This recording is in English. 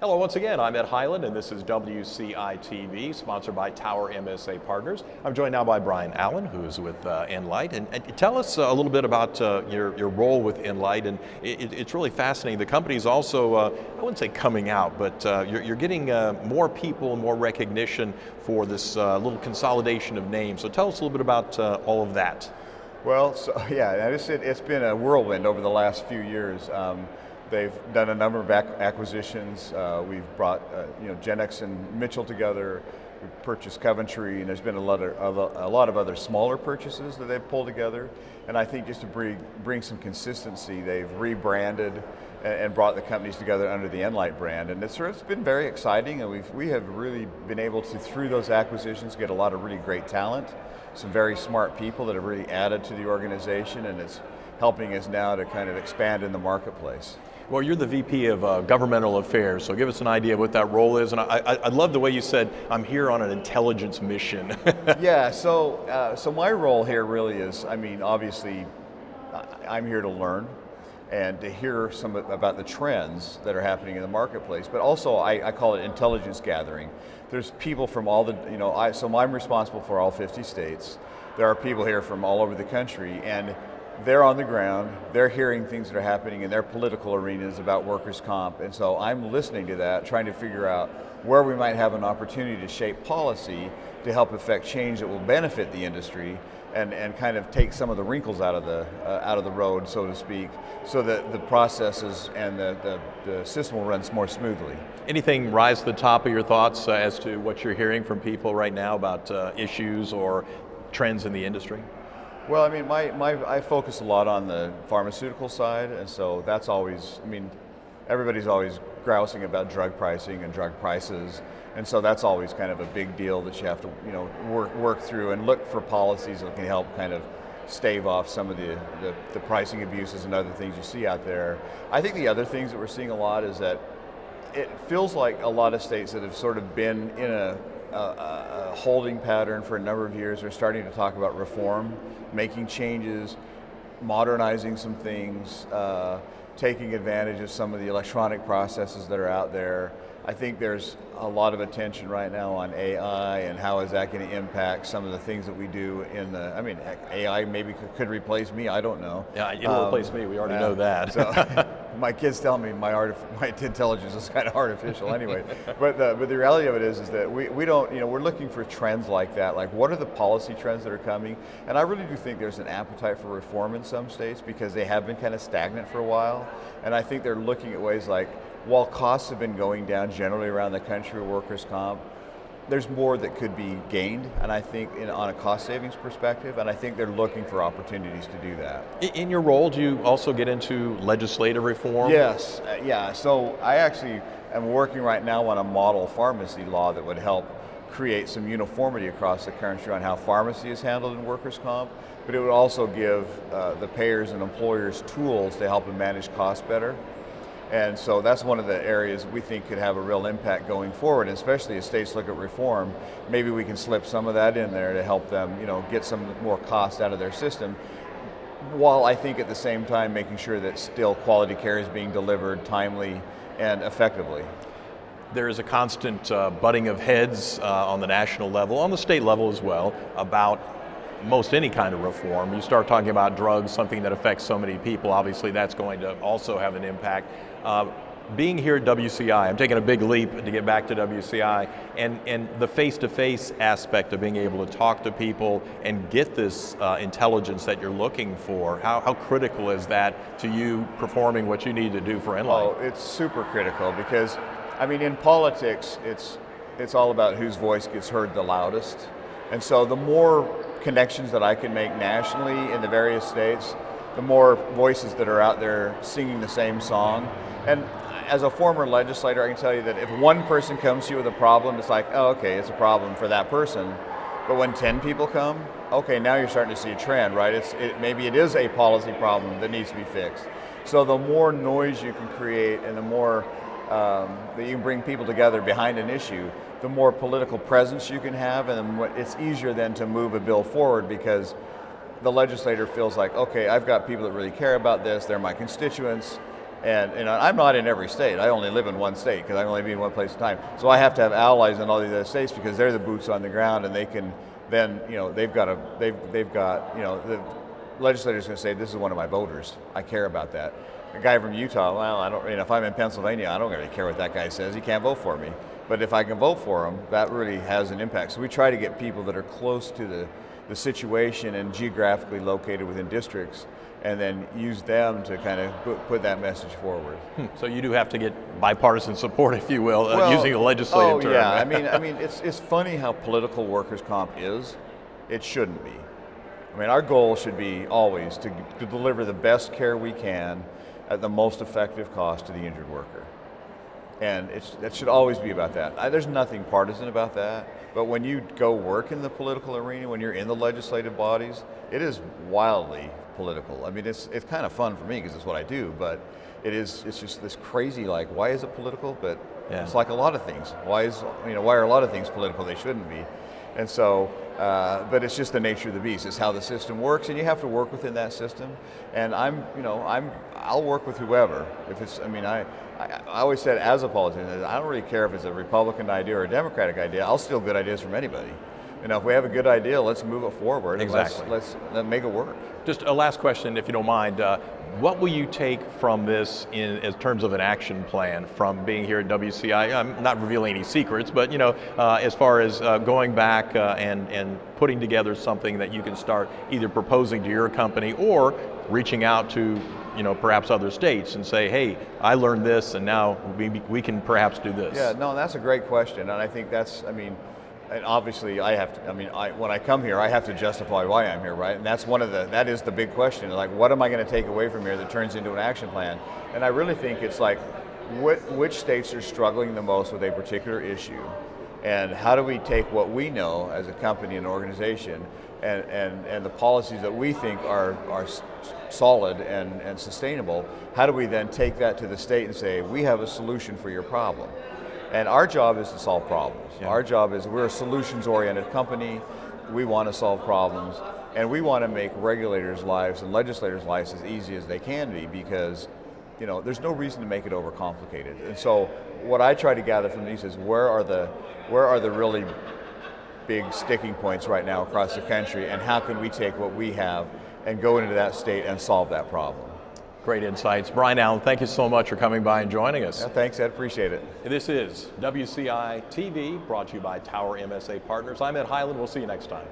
Hello once again, I'm Ed Highland and this is WCI-TV, sponsored by Tower MSA Partners. I'm joined now by Brian Allen, who is with Enlyte. And tell us a little bit about your role with Enlyte. And it's really fascinating. The company's also, I wouldn't say coming out, but you're getting more people and more recognition for this little consolidation of names. So tell us a little bit about all of that. Well, it's been a whirlwind over the last few years. They've done a number of acquisitions. We've brought Genex and Mitchell together. We've purchased Coventry, and there's been a lot of other smaller purchases that they've pulled together. And I think just to bring some consistency, they've rebranded and brought the companies together under the Enlyte brand. And it's been very exciting, and we have really been able to, through those acquisitions, get a lot of really great talent, some very smart people that have really added to the organization, and it's helping us now to kind of expand in the marketplace. Well, you're the VP of Governmental Affairs, so give us an idea of what that role is. And I love the way you said, I'm here on an intelligence mission. Yeah, so my role here really is, obviously, I'm here to learn and to hear some about the trends that are happening in the marketplace, but also I call it intelligence gathering. There's people from all the, so I'm responsible for all 50 states. There are people here from all over the country, and they're on the ground, they're hearing things that are happening in their political arenas about workers' comp, and so I'm listening to that, trying to figure out where we might have an opportunity to shape policy to help affect change that will benefit the industry and kind of take some of the wrinkles out of the road, so to speak, so that the processes and the system will run more smoothly. Anything rise to the top of your thoughts as to what you're hearing from people right now about issues or trends in the industry? Well, I focus a lot on the pharmaceutical side, and so that's always, everybody's always grousing about drug pricing and drug prices, and so that's always kind of a big deal that you have to, work through and look for policies that can help kind of stave off some of the pricing abuses and other things you see out there. I think the other things that we're seeing a lot is that it feels like a lot of states that have sort of been in a holding pattern for a number of years are starting to talk about reform, making changes, modernizing some things, taking advantage of some of the electronic processes that are out there. I think there's a lot of attention right now on AI and how is that going to impact some of the things that we do in the, AI maybe could replace me, I don't know. Yeah, it'll replace me, we already know that. So, my kids tell me my intelligence is kind of artificial anyway. But the reality of it is that we don't, we're looking for trends like that, like what are the policy trends that are coming? And I really do think there's an appetite for reform in some states because they have been kind of stagnant for a while. And I think they're looking at ways like, while costs have been going down generally around the country with workers' comp, there's more that could be gained, and I think on a cost savings perspective, and I think they're looking for opportunities to do that. In your role, do you also get into legislative reform? Yes, yeah, so I actually am working right now on a model pharmacy law that would help create some uniformity across the country on how pharmacy is handled in workers' comp, but it would also give the payers and employers tools to help them manage costs better. And so that's one of the areas we think could have a real impact going forward, and especially as states look at reform, maybe we can slip some of that in there to help them, get some more cost out of their system, while I think at the same time making sure that still quality care is being delivered timely and effectively. There is a constant butting of heads on the national level, on the state level as well, about most any kind of reform. You start talking about drugs, something that affects so many people, obviously that's going to also have an impact. Being here at WCI, I'm taking a big leap to get back to WCI, and the face-to-face aspect of being able to talk to people and get this intelligence that you're looking for, how critical is that to you performing what you need to do for Enlyte? Oh, it's super critical because, in politics, it's all about whose voice gets heard the loudest. And so the more connections that I can make nationally in the various states, the more voices that are out there singing the same song. And as a former legislator, I can tell you that if one person comes to you with a problem, it's like, oh, okay, it's a problem for that person. But when 10 people come, okay, now you're starting to see a trend, right? Maybe it is a policy problem that needs to be fixed. So the more noise you can create and the more that you can bring people together behind an issue, the more political presence you can have, and it's easier then to move a bill forward because the legislator feels like, okay, I've got people that really care about this, they're my constituents, And I'm not in every state. I only live in one state because I only be in one place at a time. So I have to have allies in all these other states because they're the boots on the ground, and they can then, they've got, the legislators going to say, this is one of my voters. I care about that. A guy from Utah, well, I don't. If I'm in Pennsylvania, I don't really care what that guy says. He can't vote for me. But if I can vote for him, that really has an impact. So we try to get people that are close to the situation and geographically located within districts, and then use them to kind of put that message forward. So you do have to get bipartisan support, if you will, using a legislative term. Yeah, I mean, it's funny how political workers' comp is. It shouldn't be. I mean, our goal should be always to deliver the best care we can at the most effective cost to the injured worker. And it should always be about that. There's nothing partisan about that, but when you go work in the political arena, when you're in the legislative bodies, it is wildly political. I mean, it's kind of fun for me because it's what I do, but it's just this crazy, like, why is it political? But it's like a lot of things. Why are a lot of things political? They shouldn't be. And so, but it's just the nature of the beast. It's how the system works, and you have to work within that system. And I'll work with whoever. If it's, I always said as a politician, I don't really care if it's a Republican idea or a Democratic idea. I'll steal good ideas from anybody. If we have a good idea, let's move it forward. Exactly. Let's make it work. Just a last question, if you don't mind. What will you take from this in terms of an action plan from being here at WCI? I'm not revealing any secrets, but as far as going back and putting together something that you can start either proposing to your company or reaching out to perhaps other states and say, hey, I learned this, and now we can perhaps do this. Yeah, no, that's a great question, and I think and obviously I have to, when I come here, I have to justify why I'm here, right? And that's that is the big question, like, what am I going to take away from here that turns into an action plan? And I really think it's like, which states are struggling the most with a particular issue, and how do we take what we know as a company and organization and the policies that we think are solid and sustainable, how do we then take that to the state and say, we have a solution for your problem? And our job is to solve problems. Yeah. Our job is, we're a solutions-oriented company. We want to solve problems, and we want to make regulators' lives and legislators' lives as easy as they can be, because there's no reason to make it overcomplicated. And so what I try to gather from these is, where are the really big sticking points right now across the country, and how can we take what we have and go into that state and solve that problem? Great insights. Brian Allen, thank you so much for coming by and joining us. Yeah, thanks, Ed. Appreciate it. This is WCI-TV, brought to you by Tower MSA Partners. I'm Ed Highland. We'll see you next time.